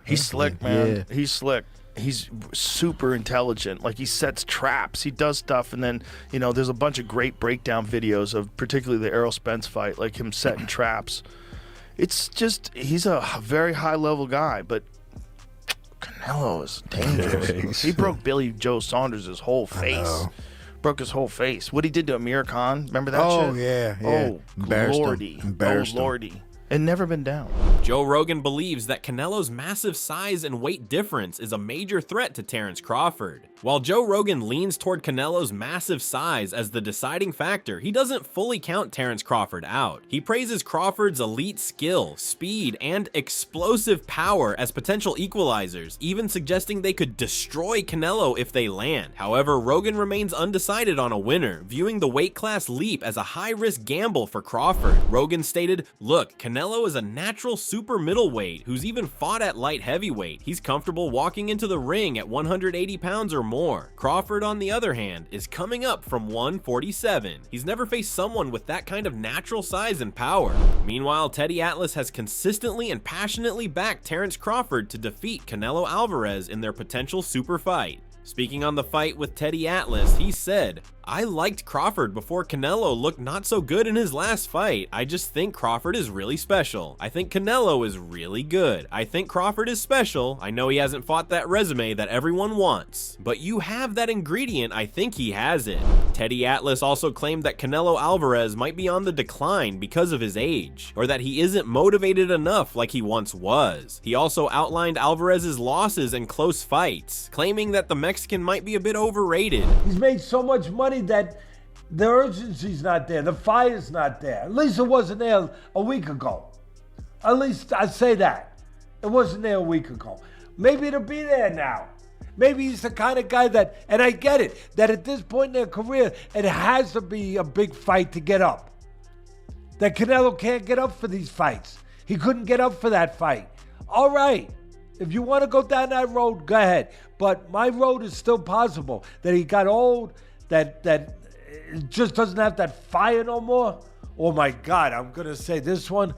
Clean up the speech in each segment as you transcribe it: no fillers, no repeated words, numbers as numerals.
He's slick, man. Yeah. He's slick. He's super intelligent. Like, he sets traps. He does stuff, and then, you know, there's a bunch of great breakdown videos of particularly the Errol Spence fight, like him setting traps. It's just, he's a very high-level guy, but Canelo is dangerous. He broke Billy Joe Saunders' whole face. Broke his whole face. What he did to Amir Khan, remember that shit? Oh, yeah. Oh, lordy. Embarrassed him. Oh, lordy. And never been down. Joe Rogan believes that Canelo's massive size and weight difference is a major threat to Terence Crawford. While Joe Rogan leans toward Canelo's massive size as the deciding factor, he doesn't fully count Terence Crawford out. He praises Crawford's elite skill, speed, and explosive power as potential equalizers, even suggesting they could destroy Canelo if they land. However, Rogan remains undecided on a winner, viewing the weight class leap as a high-risk gamble for Crawford. Rogan stated, "Look, Canelo is a natural super middleweight who's even fought at light heavyweight. He's comfortable walking into the ring at 180 pounds or more. Crawford, on the other hand, is coming up from 147. He's never faced someone with that kind of natural size and power." Meanwhile, Teddy Atlas has consistently and passionately backed Terence Crawford to defeat Canelo Alvarez in their potential super fight. Speaking on the fight with Teddy Atlas, he said, "I liked Crawford before Canelo looked not so good in his last fight. I just think Crawford is really special. I think Canelo is really good. I think Crawford is special. I know he hasn't fought that resume that everyone wants. But you have that ingredient, I think he has it." Teddy Atlas also claimed that Canelo Alvarez might be on the decline because of his age, or that he isn't motivated enough like he once was. He also outlined Alvarez's losses and close fights, claiming that the Mexican might be a bit overrated. He's made so much money that the urgency's not there. The fire's not there. At least it wasn't there a week ago. At least I say that. It wasn't there a week ago. Maybe it'll be there now. Maybe he's the kind of guy that, and I get it, that at this point in their career, it has to be a big fight to get up. That Canelo can't get up for these fights. He couldn't get up for that fight. All right. If you want to go down that road, go ahead. But my road is still possible. That he got old, that it just doesn't have that fire no more. Oh my God, I'm going to say this one.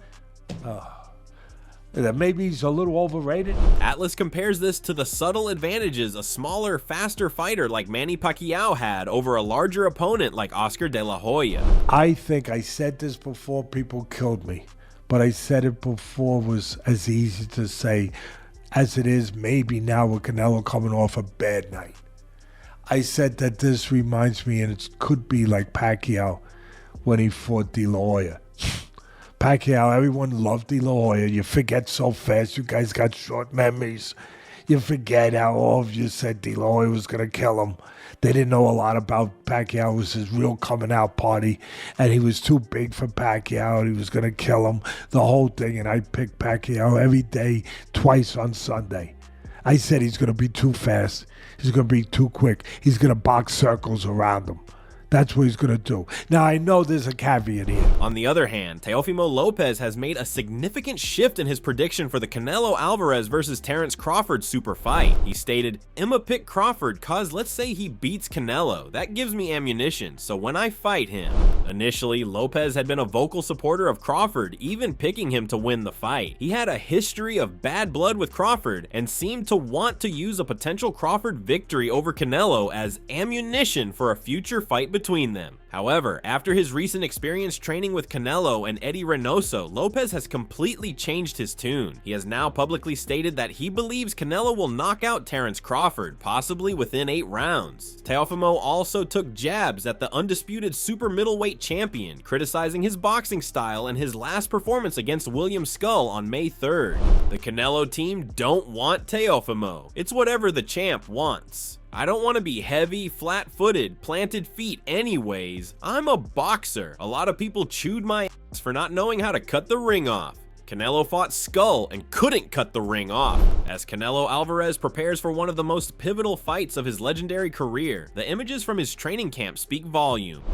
That maybe he's a little overrated. Atlas compares this to the subtle advantages a smaller, faster fighter like Manny Pacquiao had over a larger opponent like Oscar De La Hoya. I think I said this before people killed me. But I said it before, it was as easy to say as it is maybe now with Canelo coming off a bad night. I said that this reminds me, and it could be like Pacquiao when he fought De La Hoya. Pacquiao, everyone loved De La Hoya. You forget so fast. You guys got short memories. You forget how all of you said De La Hoya was going to kill him. They didn't know a lot about Pacquiao. It was his real coming out party, and he was too big for Pacquiao. He was going to kill him, the whole thing, and I picked Pacquiao every day, twice on Sunday. I said he's going to be too fast. He's going to be too quick. He's going to box circles around him. That's what he's going to do. Now, I know there's a caveat here. On the other hand, Teofimo Lopez has made a significant shift in his prediction for the Canelo Alvarez versus Terence Crawford super fight. He stated, "I'ma pick Crawford cause let's say he beats Canelo. That gives me ammunition, so when I fight him." Initially, Lopez had been a vocal supporter of Crawford, even picking him to win the fight. He had a history of bad blood with Crawford and seemed to want to use a potential Crawford victory over Canelo as ammunition for a future fight between them. However, after his recent experience training with Canelo and Eddie Reynoso, Lopez has completely changed his tune. He has now publicly stated that he believes Canelo will knock out Terence Crawford, possibly within 8 rounds. Teofimo also took jabs at the undisputed super middleweight champion, criticizing his boxing style and his last performance against William Skull on May 3rd. The Canelo team don't want Teofimo. It's whatever the champ wants. I don't want to be heavy, flat-footed, planted feet anyways. I'm a boxer. A lot of people chewed my ass for not knowing how to cut the ring off. Canelo fought Skull and couldn't cut the ring off. As Canelo Alvarez prepares for one of the most pivotal fights of his legendary career, the images from his training camp speak volumes.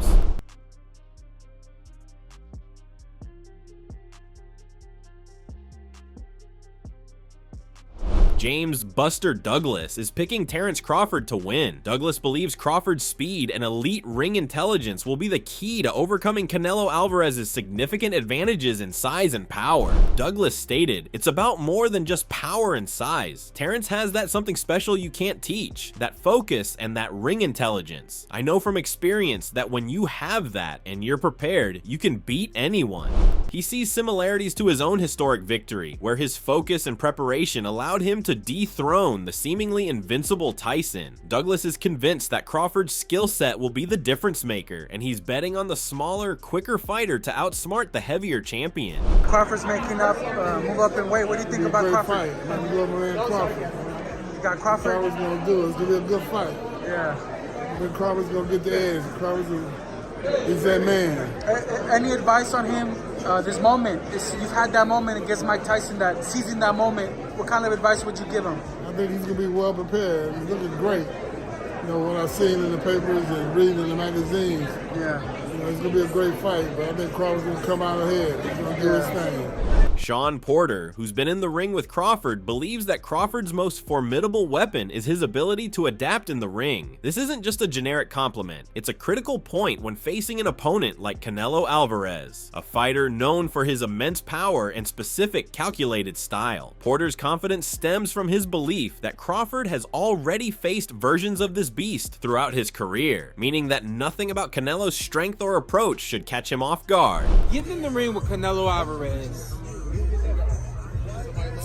James Buster Douglas is picking Terence Crawford to win. Douglas believes Crawford's speed and elite ring intelligence will be the key to overcoming Canelo Alvarez's significant advantages in size and power. Douglas stated, "It's about more than just power and size. Terence has that something special you can't teach, that focus and that ring intelligence. I know from experience that when you have that and you're prepared, you can beat anyone." He sees similarities to his own historic victory, where his focus and preparation allowed him to dethrone the seemingly invincible Tyson. Douglas is convinced that Crawford's skill set will be the difference maker, and he's betting on the smaller, quicker fighter to outsmart the heavier champion. Crawford's making up, move up in weight. What do you think about Crawford? I'm gonna go over there and Crawford. You got Crawford? Crawford's gonna do it. It's gonna be a good fight. Yeah. But Crawford's gonna get the edge. He's that man. Any advice on him? This moment, you've had that moment against Mike Tyson, that seizing that moment. What kind of advice would you give him? I think he's gonna be well prepared. He's looking great. You know, what I've seen in the papers and reading in the magazines. Yeah. You know, it's gonna be a great fight, but I think Crawford's gonna come out ahead. He's gonna do his thing. Sean Porter, who's been in the ring with Crawford, believes that Crawford's most formidable weapon is his ability to adapt in the ring. This isn't just a generic compliment, it's a critical point when facing an opponent like Canelo Alvarez, a fighter known for his immense power and specific calculated style. Porter's confidence stems from his belief that Crawford has already faced versions of this beast throughout his career, meaning that nothing about Canelo's strength or approach should catch him off guard. Getting in the ring with Canelo Alvarez,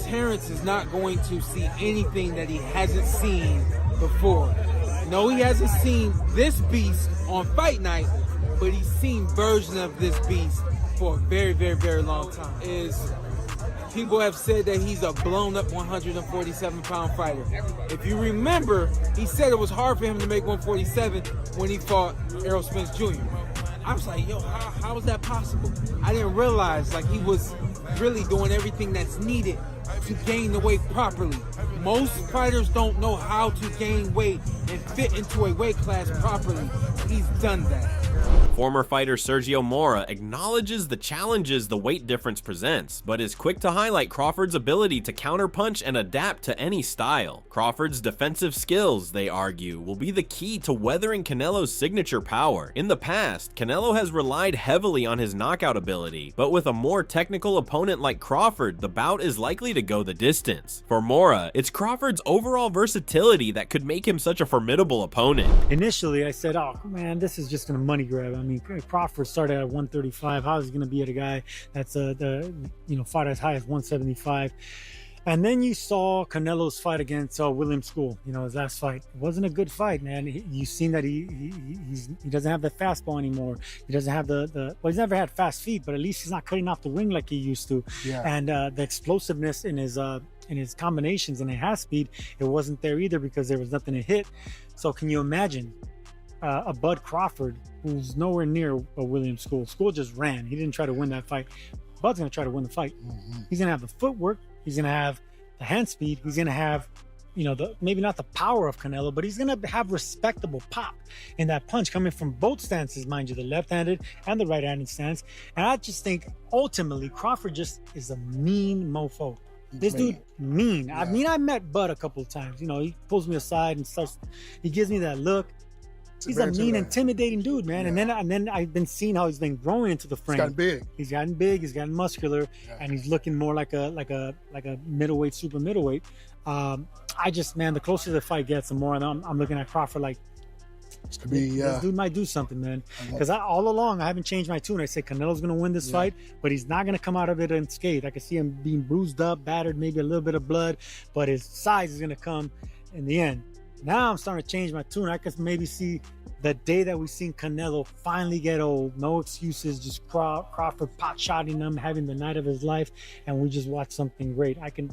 Terence is not going to see anything that he hasn't seen before. No, he hasn't seen this beast on fight night, but he's seen versions of this beast for a very, very, very long time. People have said that he's a blown up 147-pound fighter. If you remember, he said it was hard for him to make 147 when he fought Errol Spence Jr. I was like, yo, how is that possible? I didn't realize like he was really doing everything that's needed to gain the weight properly. Most fighters don't know how to gain weight and fit into a weight class properly. He's done that. Former fighter Sergio Mora acknowledges the challenges the weight difference presents, but is quick to highlight Crawford's ability to counterpunch and adapt to any style. Crawford's defensive skills, they argue, will be the key to weathering Canelo's signature power. In the past, Canelo has relied heavily on his knockout ability, but with a more technical opponent like Crawford, the bout is likely to go the distance. For Mora, it's Crawford's overall versatility that could make him such a formidable opponent. Initially, I said, oh man, this is just a money grab. I mean, Crawford started at 135. How is he going to be at a guy that's fought as high as 175? And then you saw Canelo's fight against William School. You know, his last fight. It wasn't a good fight, man. You've seen that he doesn't have the fastball anymore. He doesn't have well, he's never had fast feet, but at least he's not cutting off the ring like he used to. Yeah. And the explosiveness in his combinations and in half speed, it wasn't there either because there was nothing to hit. So can you imagine a Bud Crawford who's nowhere near a William School? School just ran. He didn't try to win that fight. Bud's going to try to win the fight. Mm-hmm. He's going to have the footwork. He's going to have the hand speed. He's going to have, maybe not the power of Canelo, but he's going to have respectable pop in that punch coming from both stances, mind you, the left-handed and the right-handed stance. And I just think ultimately Crawford just is a mean mofo. This dude mean. Yeah. I mean, I met Bud a couple of times. He pulls me aside and he gives me that look. He's a mean, intimidating dude, man. Yeah. And then I've been seeing how he's been growing into the frame. He's gotten big. He's gotten muscular, and he's looking more like a middleweight, super middleweight. The closer the fight gets, the more I'm looking at Crawford like, this dude might do something, man. Because all along I haven't changed my tune. I say Canelo's gonna win this fight, but he's not gonna come out of it unscathed. I can see him being bruised up, battered, maybe a little bit of blood, but his size is gonna come in the end. Now I'm starting to change my tune. I can maybe see the day that we've seen Canelo finally get old. No excuses, just Crawford pot-shotting him, having the night of his life, and we just watch something great. I can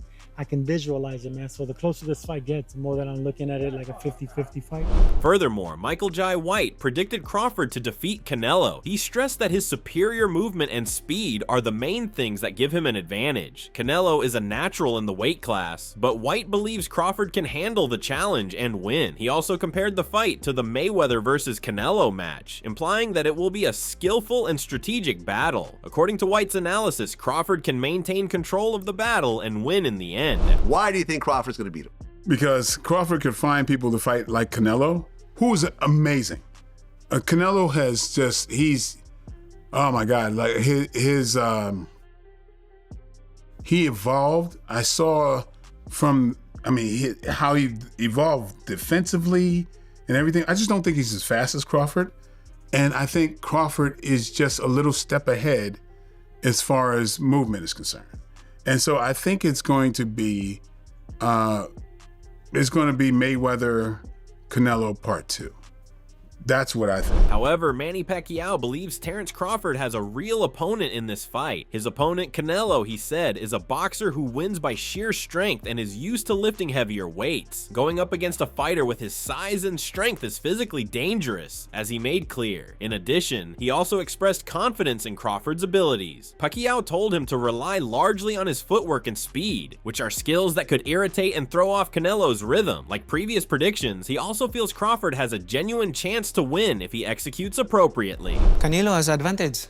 visualize it, man. So the closer this fight gets, the more that I'm looking at it like a 50-50 fight. Furthermore, Michael Jai White predicted Crawford to defeat Canelo. He stressed that his superior movement and speed are the main things that give him an advantage. Canelo is a natural in the weight class, but White believes Crawford can handle the challenge and win. He also compared the fight to the Mayweather versus Canelo match, implying that it will be a skillful and strategic battle. According to White's analysis, Crawford can maintain control of the battle and win in the the end. Why do you think Crawford's going to beat him? Because Crawford could find people to fight like Canelo, who is amazing. Canelo has just, oh my God, like he evolved. I saw how he evolved defensively and everything. I just don't think he's as fast as Crawford. And I think Crawford is just a little step ahead as far as movement is concerned. And so I think it's going to be Mayweather Canelo Part 2. That's what I think. However, Manny Pacquiao believes Terence Crawford has a real opponent in this fight. His opponent, Canelo, he said, is a boxer who wins by sheer strength and is used to lifting heavier weights. Going up against a fighter with his size and strength is physically dangerous, as he made clear. In addition, he also expressed confidence in Crawford's abilities. Pacquiao told him to rely largely on his footwork and speed, which are skills that could irritate and throw off Canelo's rhythm. Like previous predictions, he also feels Crawford has a genuine chance to win if he executes appropriately. Canelo has advantage.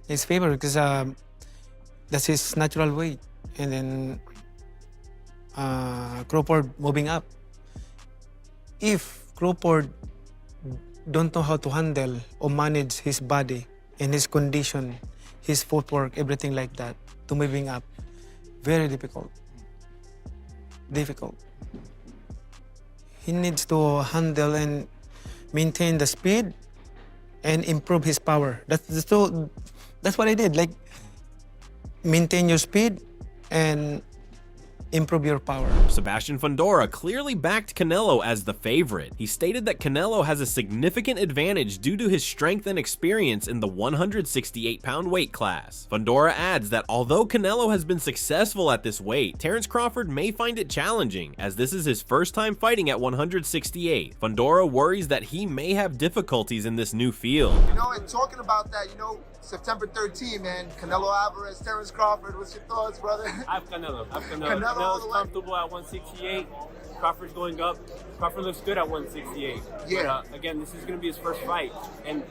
His favor because that's his natural weight, and then Crawford moving up. If Crawford don't know how to handle or manage his body and his condition, his footwork, everything like that, to moving up, very difficult. He needs to handle and maintain the speed and improve his power. That's what I did. Like, maintain your speed and improve your power. Sebastian Fundora clearly backed Canelo as the favorite. He stated that Canelo has a significant advantage due to his strength and experience in the 168-pound weight class. Fundora adds that although Canelo has been successful at this weight, Terence Crawford may find it challenging, as this is his first time fighting at 168. Fundora worries that he may have difficulties in this new field. You know, and talking about that, you know, September 13, man, Canelo Alvarez, Terence Crawford, what's your thoughts, brother? I have Canelo. Canelo's comfortable at 168. Crawford's going up. Crawford looks good at 168. Yeah. But, again, this is going to be his first fight. And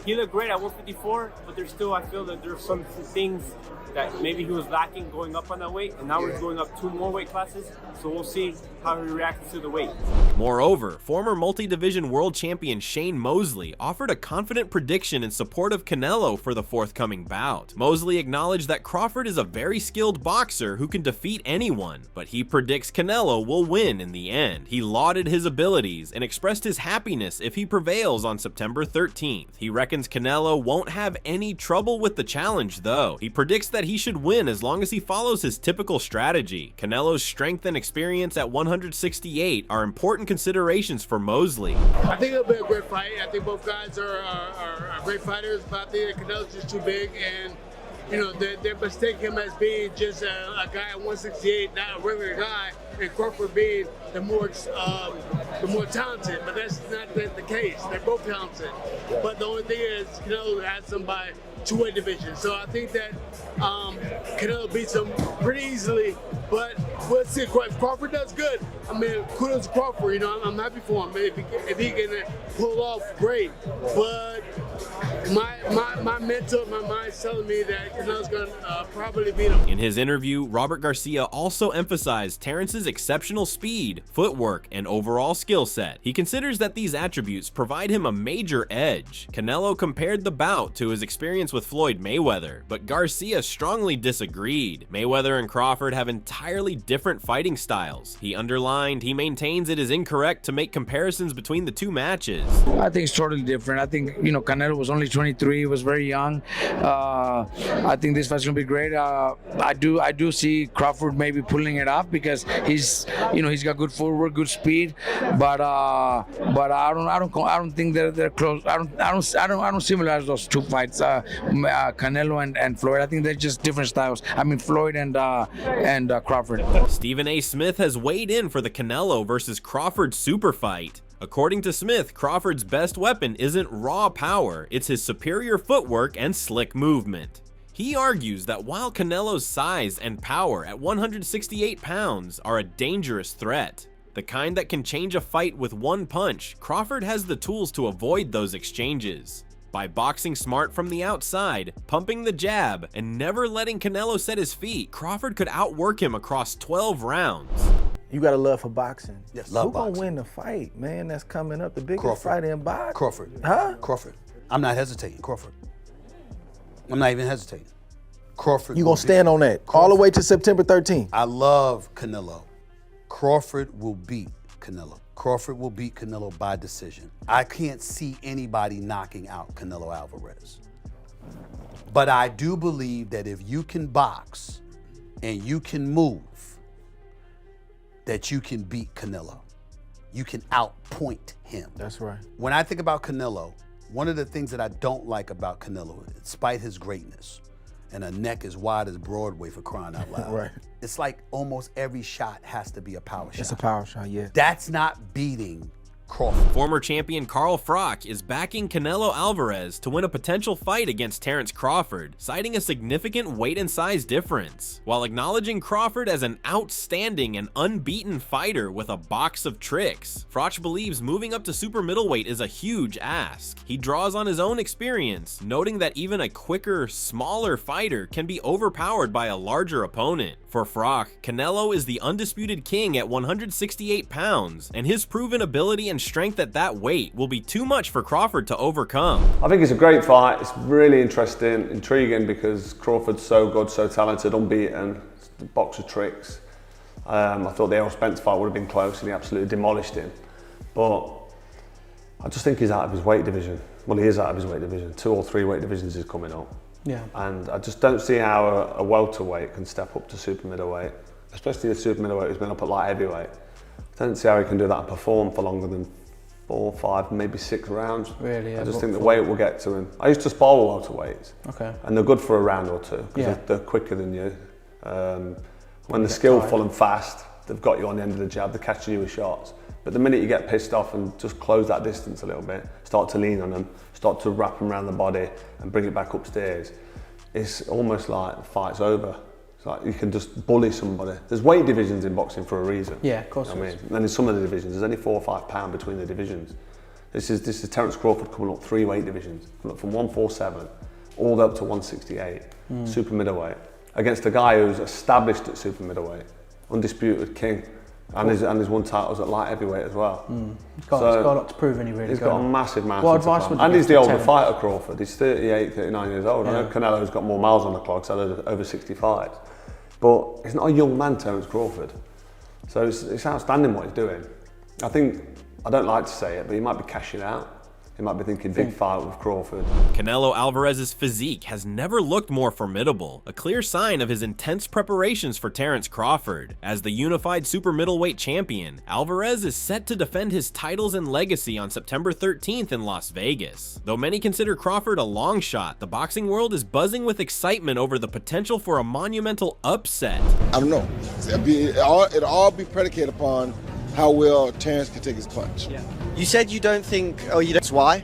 he looked great at 154, but there's still, I feel that there's some things that maybe he was lacking going up on that weight, and now we're going up 2 more weight classes, so we'll see how he reacts to the weight. Moreover, former multi-division world champion Shane Mosley offered a confident prediction in support of Canelo for the forthcoming bout. Mosley acknowledged that Crawford is a very skilled boxer who can defeat anyone, but he predicts Canelo will win in the end. He lauded his abilities and expressed his happiness if he prevails on September 13th. He reckons Canelo won't have any trouble with the challenge though. He predicts that he should win as long as he follows his typical strategy. Canelo's strength and experience at 168 are important considerations for Mosley. I think it'll be a great fight. I think both guys are great fighters, but I think Canelo's just too big, and you know they mistake him as being just a guy at 168, not a regular guy, and Crawford being the more talented. But that's not the case. They're both talented. But the only thing is Canelo has them by 2-weight division. So I think that Canelo beats him pretty easily. But we'll see. If Crawford does good, I mean, kudos to Crawford. You know, I'm happy for him. If he can pull off, great. But my mental, my mind's telling me that Canelo's gonna probably beat him. In his interview, Robert Garcia also emphasized Terence's exceptional speed, footwork, and overall skill set. He considers that these attributes provide him a major edge. Canelo compared the bout to his experience with Floyd Mayweather, but Garcia strongly disagreed. Mayweather and Crawford have entirely different fighting styles. He underlined he maintains it is incorrect to make comparisons between the two matches. I think it's totally different. I think, you know, Canelo was only 23, was very young. I think this fight's gonna be great. I do see Crawford maybe pulling it off because he's got good footwork, good speed, but I don't think they're close. I don't similar those two fights, Canelo and Floyd. I think they're just different styles. I mean, Floyd and Crawford. Stephen A. Smith has weighed in for the Canelo versus Crawford super fight. According to Smith, Crawford's best weapon isn't raw power, it's his superior footwork and slick movement. He argues that while Canelo's size and power at 168 pounds are a dangerous threat, the kind that can change a fight with one punch, Crawford has the tools to avoid those exchanges. By boxing smart from the outside, pumping the jab, and never letting Canelo set his feet, Crawford could outwork him across 12 rounds. You got a love for boxing. Yes, love Who boxing. gonna win the fight, man? That's coming up, the biggest Crawford. fight in boxing. Crawford. Huh? Crawford. I'm not hesitating. Crawford. I'm not even hesitating. Crawford. You gonna stand on that all the way to September 13th? I love Canelo. Crawford will beat Canelo. Crawford will beat Canelo by decision. I can't see anybody knocking out Canelo Alvarez. But I do believe that if you can box and you can move, that you can beat Canelo. You can outpoint him. That's right. When I think about Canelo, one of the things that I don't like about Canelo, despite his greatness, and a neck as wide as Broadway for crying out loud. Right. It's like almost every shot has to be a power shot. It's a power shot, yeah. That's not beating Crawford. Former champion Carl Froch is backing Canelo Alvarez to win a potential fight against Terence Crawford, citing a significant weight and size difference, while acknowledging Crawford as an outstanding and unbeaten fighter with a box of tricks. Froch believes moving up to super middleweight is a huge ask. He draws on his own experience, noting that even a quicker, smaller fighter can be overpowered by a larger opponent. For Froch, Canelo is the undisputed king at 168 pounds, and his proven ability and strength at that weight will be too much for Crawford to overcome. I think it's a great fight. It's really interesting, intriguing, because Crawford's so good, so talented, unbeaten, a box of tricks. I thought the Errol Spence fight would have been close and he absolutely demolished him. But I just think he's out of his weight division. Well, he is out of his weight division. 2 or 3 weight divisions is coming up. Yeah. And I just don't see how a welterweight can step up to super middleweight, especially a super middleweight who's been up at light heavyweight. I don't see how he can do that and perform for longer than 4, 5, maybe 6 rounds. Really? Yeah, I just think the weight will get to him. I used to spar welterweights. Okay. And they're good for a round or 2 because Yeah. they're quicker than you. When they're skillful and fast, they've got you on the end of the jab, they're catching you with shots. But the minute you get pissed off and just close that distance a little bit, start to lean on them, start to wrap them around the body and bring it back upstairs, it's almost like the fight's over. It's like you can just bully somebody. There's weight divisions in boxing for a reason. Yeah, of course. I mean, and in some of the divisions, there's only 4 or 5 pounds between the divisions. This is Terence Crawford coming up 3 weight divisions, coming up from 147 all the way up to 168, super middleweight, against a guy who's established at super middleweight, undisputed king, and he's won titles at light heavyweight as well. He's got a lot to prove, and he really he's got a massive mountain What to advice climb. would you And give he's the to older Terence? fighter, Crawford. He's 38, 39 years old. I Yeah. know Canelo's got more miles on the clock, so over 65. But he's not a young man, Terence Crawford. So it's outstanding what he's doing. I don't like to say it, but he might be cashing out. He might be thinking big fight with Crawford. Canelo Alvarez's physique has never looked more formidable, a clear sign of his intense preparations for Terence Crawford. As the unified super middleweight champion, Alvarez is set to defend his titles and legacy on September 13th in Las Vegas. Though many consider Crawford a long shot, the boxing world is buzzing with excitement over the potential for a monumental upset. I don't know. It'll all be predicated upon how well Terence can take his punch. Yeah. You said you don't think, that's why?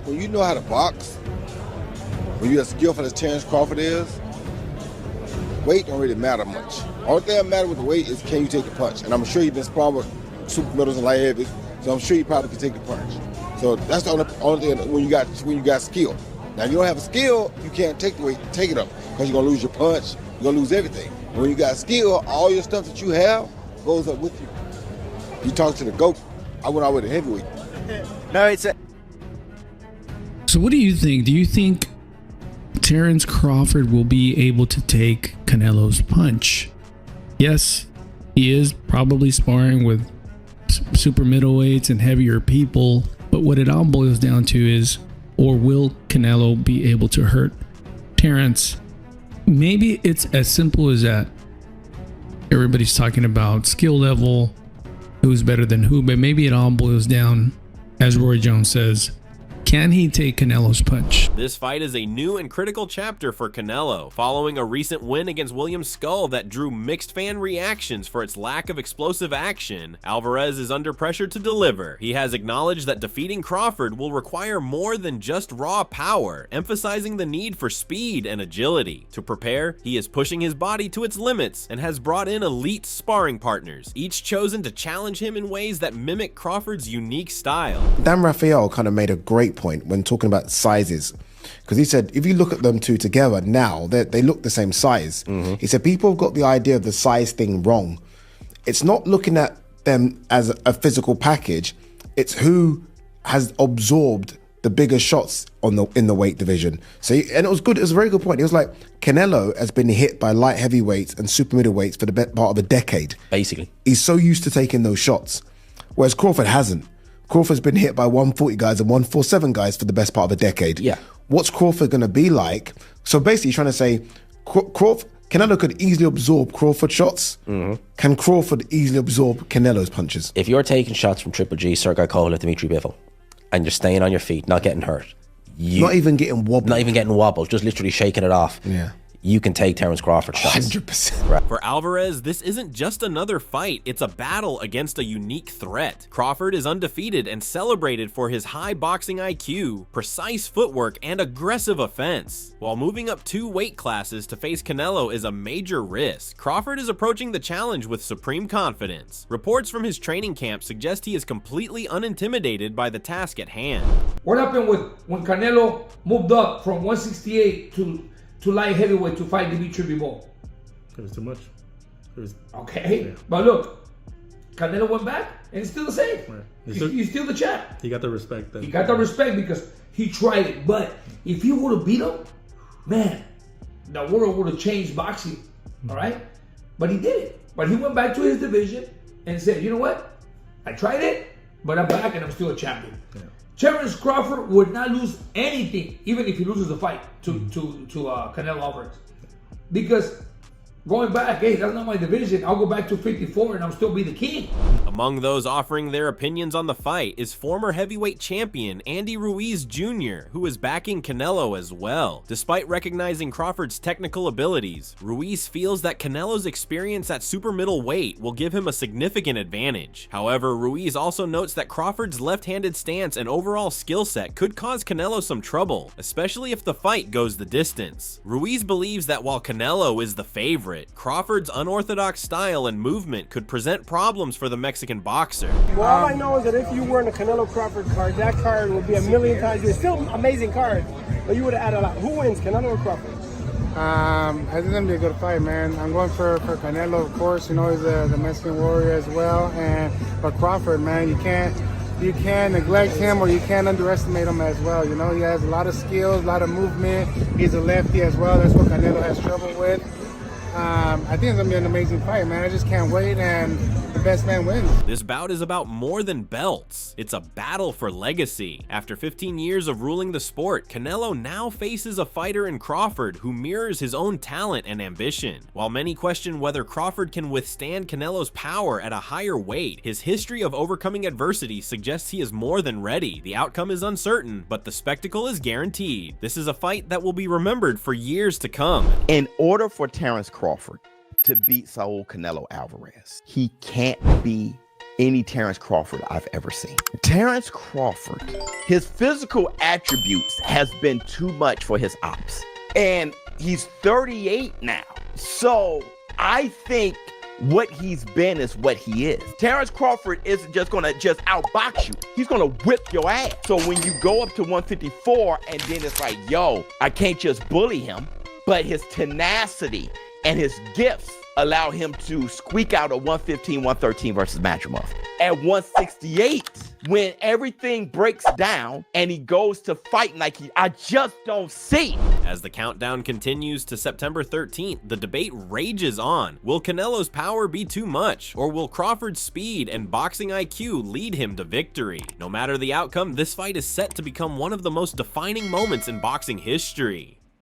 When you know how to box, when you're as skillful as Terence Crawford is, weight don't really matter much. Only thing that matters with the weight is can you take the punch? And I'm sure you've been sparring with super middles and light heavies, so I'm sure you probably can take the punch. So that's the only thing when you got skill. Now if you don't have a skill, you can't take it up because you're gonna lose your punch, you're gonna lose everything. And when you got skill, all your stuff that you have goes up with you. You talk to the GOAT. I went out with a heavyweight. No, it's a... So what do you think? Do you think Terence Crawford will be able to take Canelo's punch? Yes, he is probably sparring with super middleweights and heavier people, but what it all boils down to is, or will Canelo be able to hurt Terence? Maybe it's as simple as that. Everybody's talking about skill level, who's better than who, but maybe it all boils down, as Roy Jones says, can he take Canelo's punch? This fight is a new and critical chapter for Canelo, following a recent win against William Skull that drew mixed fan reactions for its lack of explosive action. Alvarez is under pressure to deliver. He has acknowledged that defeating Crawford will require more than just raw power, emphasizing the need for speed and agility. To prepare, he is pushing his body to its limits and has brought in elite sparring partners, each chosen to challenge him in ways that mimic Crawford's unique style. Dan Rafael kind of made a great point when talking about sizes, because he said if you look at them two together now, they look the same size. He said people have got the idea of the size thing wrong. It's not looking at them as a physical package. It's who has absorbed the bigger shots in the weight division. So, and it was good. It was a very good point. It was like Canelo has been hit by light heavyweights and super middleweights for the best part of a decade. Basically, he's so used to taking those shots, whereas Crawford hasn't. Crawford's been hit by 140 guys and 147 guys for the best part of a decade. Yeah. What's Crawford going to be like? So basically, trying to say Canelo could easily absorb Crawford shots. Can Crawford easily absorb Canelo's punches? If you're taking shots from Triple G, Sergey Kovalev, Dmitry Bivol, and you're staying on your feet, not getting hurt, not even getting wobbled, just literally shaking it off. Yeah. You can take Terence Crawford shots. 100%. For Alvarez, this isn't just another fight, it's a battle against a unique threat. Crawford is undefeated and celebrated for his high boxing IQ, precise footwork, and aggressive offense. While moving up 2 weight classes to face Canelo is a major risk, Crawford is approaching the challenge with supreme confidence. Reports from his training camp suggest he is completely unintimidated by the task at hand. What happened when Canelo moved up from 168 to light heavyweight to fight Dmitry Bivol? It was too much. Okay, but look, Canelo went back and it's still the same. Right. He's still the champ. He got the respect then. He got the respect because he tried it. But if he would have beat him, man, the world would have changed boxing. All right? But he did it. But he went back to his division and said, you know what? I tried it, but I'm back and I'm still a champion. Yeah. Terence Crawford would not lose anything, even if he loses the fight to Canelo Alvarez. Because going back, hey, that's not my division. I'll go back to 54 and I'll still be the king. Among those offering their opinions on the fight is former heavyweight champion Andy Ruiz Jr., who is backing Canelo as well. Despite recognizing Crawford's technical abilities, Ruiz feels that Canelo's experience at super middleweight will give him a significant advantage. However, Ruiz also notes that Crawford's left-handed stance and overall skill set could cause Canelo some trouble, especially if the fight goes the distance. Ruiz believes that while Canelo is the favorite, Crawford's unorthodox style and movement could present problems for the Mexican boxer. Well, all I know is that if you were in a Canelo Crawford card, that card would be a million times. It's still an amazing card, but you would have added a lot. Who wins, Canelo or Crawford? I think it's gonna be a good fight, man. I'm going for Canelo, of course. You know, he's the Mexican warrior as well, but Crawford, man, you can't neglect him or you can't underestimate him as well. You know, he has a lot of skills, a lot of movement. He's a lefty as well. That's what Canelo has trouble with. I think it's gonna be an amazing fight, man. I just can't wait, and the best man wins. This bout is about more than belts. It's a battle for legacy. After 15 years of ruling the sport, Canelo now faces a fighter in Crawford who mirrors his own talent and ambition. While many question whether Crawford can withstand Canelo's power at a higher weight, his history of overcoming adversity suggests he is more than ready. The outcome is uncertain, but the spectacle is guaranteed. This is a fight that will be remembered for years to come. In order for Terence Crawford to beat Saul Canelo Alvarez, he can't be any Terence Crawford I've ever seen. Terence Crawford, his physical attributes has been too much for his ops. And he's 38 now. So I think what he's been is what he is. Terence Crawford isn't just gonna outbox you. He's gonna whip your ass. So when you go up to 154 and then it's like, yo, I can't just bully him, but his tenacity and his gifts allow him to squeak out a 115, 113 versus Matrimov. At 168, when everything breaks down and he goes to fighting like I just don't see. As the countdown continues to September 13th, the debate rages on. Will Canelo's power be too much, or will Crawford's speed and boxing IQ lead him to victory? No matter the outcome, this fight is set to become one of the most defining moments in boxing history.